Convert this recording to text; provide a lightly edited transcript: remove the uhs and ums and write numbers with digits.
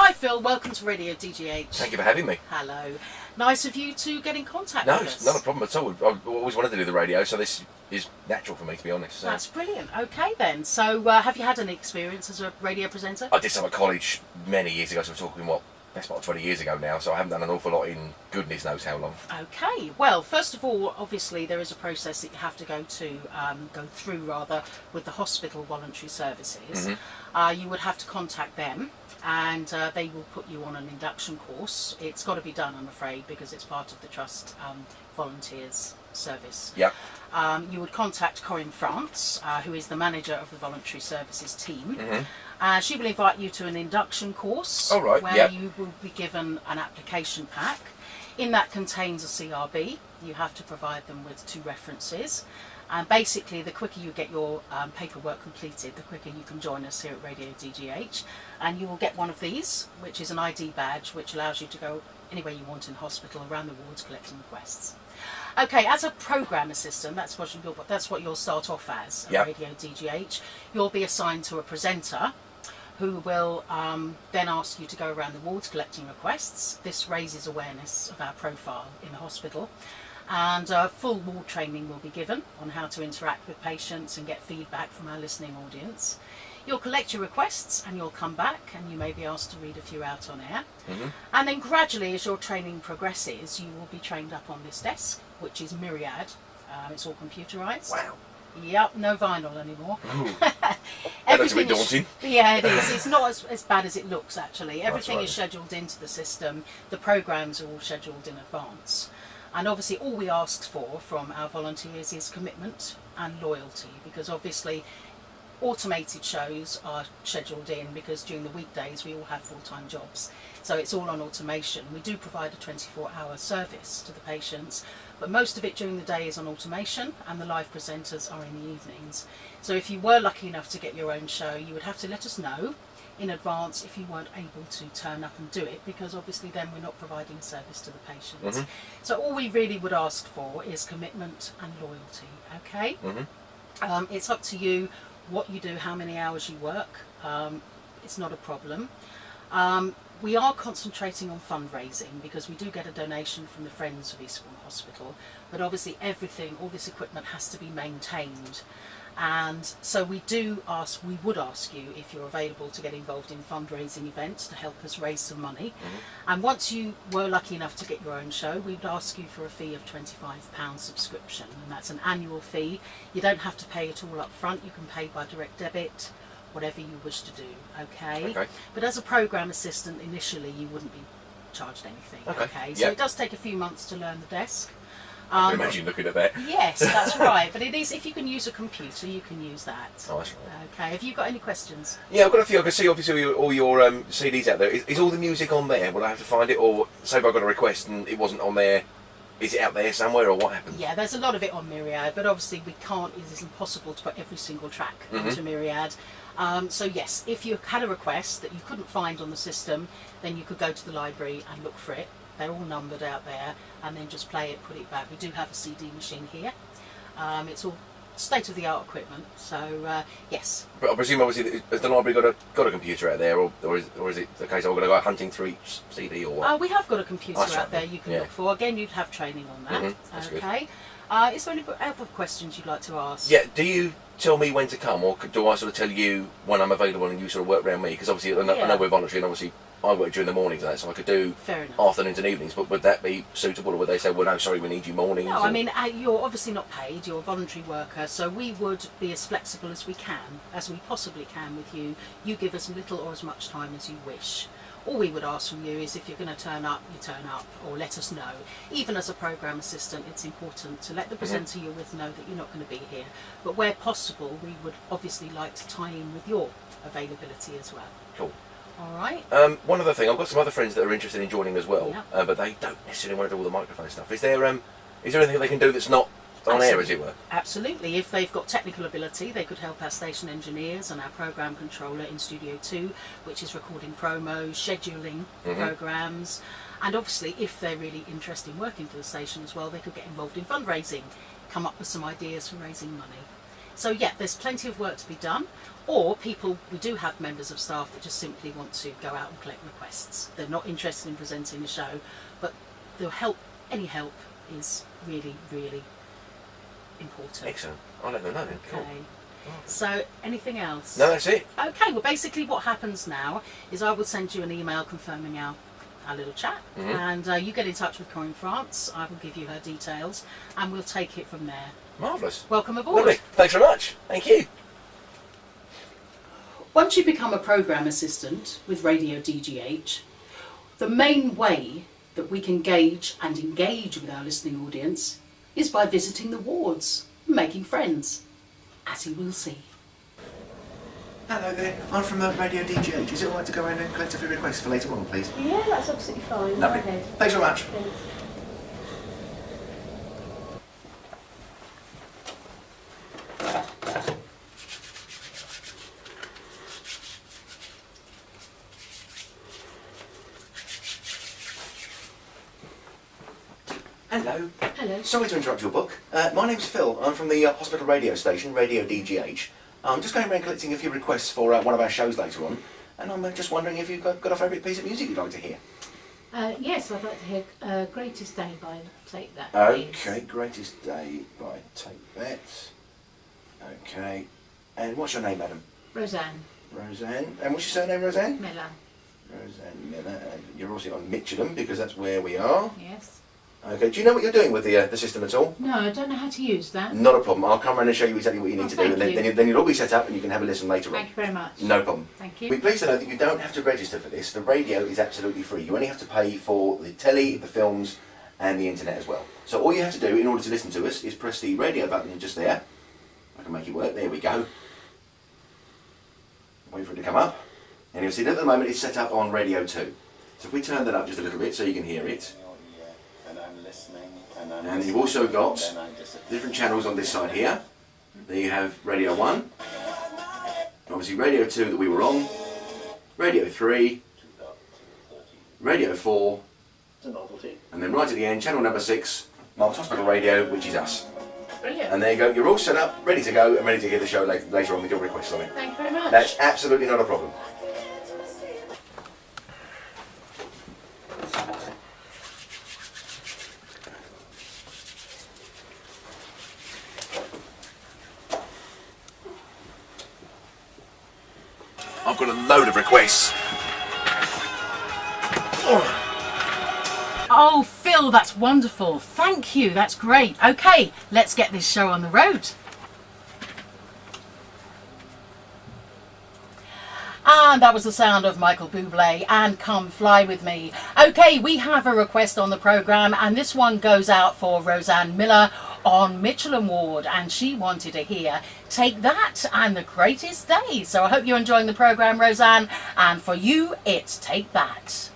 Hi Phil, welcome to Radio DGH. Thank you for having me. Hello. Nice of you to get in contact No, with it's us. not a problem at all. I've always wanted to do the radio, so this is natural for me, to be honest. So. That's brilliant. Okay then. So have you had any experience as a radio presenter? I did some at college many years ago, so we're talking, best part of 20 years ago now, so I haven't done an awful lot in goodness knows how long. Okay. Well, first of all, obviously there is a process that you have to go through with the hospital voluntary services. Mm-hmm. You would have to contact them, and they will put you on an induction course. It's got to be done, I'm afraid, because it's part of the Trust volunteers service. Yeah. You would contact Corinne France, who is the manager of the voluntary services team. Mm-hmm. She will invite you to an induction course where you will be given an application pack. In that contains a CRB. You have to provide them with 2 references. And basically, the quicker you get your paperwork completed, the quicker you can join us here at Radio DGH. And you will get one of these, which is an ID badge, which allows you to go anywhere you want in hospital, around the wards, collecting requests. Okay, as a programme assistant, that's what you'll start off as at Radio DGH. You'll be assigned to a presenter who will then ask you to go around the wards collecting requests. This raises awareness of our profile in the hospital. And full ward training will be given on how to interact with patients and get feedback from our listening audience. You'll collect your requests and you'll come back and you may be asked to read a few out on air. Mm-hmm. And then gradually, as your training progresses, you will be trained up on this desk, which is Myriad. It's all computerised. Wow. Yep, no vinyl anymore. That looks a bit daunting. Yeah, it is. It's not as bad as it looks, actually. Everything right. is scheduled into the system. The programmes are all scheduled in advance. And obviously all we ask for from our volunteers is commitment and loyalty, because obviously automated shows are scheduled in because during the weekdays we all have full-time jobs. So it's all on automation. We do provide a 24-hour service to the patients, but most of it during the day is on automation and the live presenters are in the evenings. So if you were lucky enough to get your own show, you would have to let us know in advance if you weren't able to turn up and do it, because obviously then we're not providing service to the patients. Mm-hmm. So all we really would ask for is commitment and loyalty, okay? Mm-hmm. It's up to you what you do, how many hours you work. It's not a problem. We are concentrating on fundraising because we do get a donation from the Friends of Eastbourne Hospital, but obviously all this equipment has to be maintained. And so we would ask you if you're available to get involved in fundraising events to help us raise some money. Mm-hmm. And once you were lucky enough to get your own show, we'd ask you for a fee of £25 subscription, and that's an annual fee. You don't have to pay it all up front. You can pay by direct debit, whatever you wish to do, okay? But as a programme assistant, initially you wouldn't be charged anything, okay? So it does take a few months to learn the desk. I can imagine looking at that. Yes, that's right. But it is, if you can use a computer, you can use that. Oh, that's right. Okay. Have you got any questions? Yeah, I've got a few. I can see obviously all your CDs out there. Is all the music on there? Will I have to find it, or say if I got a request and it wasn't on there, is it out there somewhere, or what happens? Yeah, there's a lot of it on Myriad, but obviously it is impossible to put every single track into Myriad. So yes, if you had a request that you couldn't find on the system, then you could go to the library and look for it. They're all numbered out there, and then just play it, put it back. We do have a CD machine here. It's all state-of-the-art equipment, so yes. But I presume obviously has the library got a computer out there, or is it the case I'm going to go hunting through each CD or what? We have got a computer out there you can look for. Again, you'd have training on that. That's okay. Is there any other questions you'd like to ask? Yeah. Do you tell me when to come, or do I sort of tell you when I'm available and you sort of work around me? Because obviously I know we're voluntary, and obviously I work during the mornings and that, so I could do afternoons and evenings, but would that be suitable, or would they say, well, no, sorry, we need you mornings? No, I mean, you're obviously not paid, you're a voluntary worker, so we would be as flexible as we possibly can with you. You give us little or as much time as you wish. All we would ask from you is if you're going to turn up, you turn up, or let us know. Even as a programme assistant, it's important to let the presenter you're with know that you're not going to be here. But where possible, we would obviously like to tie in with your availability as well. Cool. All right. One other thing, I've got some other friends that are interested in joining as well, but they don't necessarily want to do all the microphone stuff. Is there anything they can do that's not on air, as it were? Absolutely. If they've got technical ability, they could help our station engineers and our programme controller in Studio 2, which is recording promos, scheduling programmes, and obviously if they're really interested in working for the station as well, they could get involved in fundraising, come up with some ideas for raising money. So yeah, there's plenty of work to be done. Or we do have members of staff that just simply want to go out and collect requests. They're not interested in presenting the show, but any help is really, really important. Excellent. I'll let them know then. Cool. Okay. So, anything else? No, that's it. Okay, well basically what happens now is I will send you an email confirming our little chat, and you get in touch with Corinne France. I will give you her details and we'll take it from there. Marvellous. Welcome aboard. Lovely. Thanks very much. Thank you. Once you become a programme assistant with Radio DGH, the main way that we can gauge and engage with our listening audience is by visiting the wards and making friends, as you will see. Hello there, I'm from Radio DGH. Is it alright to go around and collect a few requests for later on, please? Yeah, that's absolutely fine. Lovely. Go ahead. Thanks very much. Thanks. Hello. Hello. Sorry to interrupt your book. My name's Phil. I'm from the hospital radio station, Radio DGH. I'm just going around collecting a few requests for one of our shows later on, and I'm just wondering if you've got a favourite piece of music you'd like to hear. Yes, I'd like to hear Greatest Day by Take That, please. Okay, Greatest Day by Take That. Okay. And what's your name, madam? Roseanne Roseanne. And what's your surname, Roseanne? Miller. Roseanne Miller. And you're also on Mitchelham, because that's where we are. Yes. Okay, do you know what you're doing with the system at all? No, I don't know how to use that. Not a problem. I'll come around and show you exactly what you need to do, thank and then, you. then you'll all be set up and you can have a listen later Thank on. you very much. No problem. Thank you. We're pleased to know that you don't have to register for this. The radio is absolutely free. You only have to pay for the telly, the films, and the internet as well. So all you have to do in order to listen to us is press the radio button just there. I can make it work. There we go. Wait for it to come up. And you'll see that at the moment it's set up on Radio 2. So if we turn that up just a little bit so you can hear it. And you've also got different channels on this side here. There you have Radio 1, obviously Radio 2 that we were on, Radio 3, Radio 4, and then right at the end, channel number 6, Marks Hospital Radio, which is us. Brilliant. And there you go, you're all set up, ready to go, and ready to hear the show later on with your requests on it. Thank you very much. That's absolutely not a problem. I've got a load of requests. Oh, Phil, that's wonderful. Thank you. That's great. Okay, let's get this show on the road. And that was the sound of Michael Bublé and Come Fly With Me. Okay, we have a request on the programme, and this one goes out for Roseanne Miller on Mitchelham Ward, and she wanted to hear Take That and The Greatest Day. So I hope you're enjoying the programme, Roseanne, and for you, it's Take That.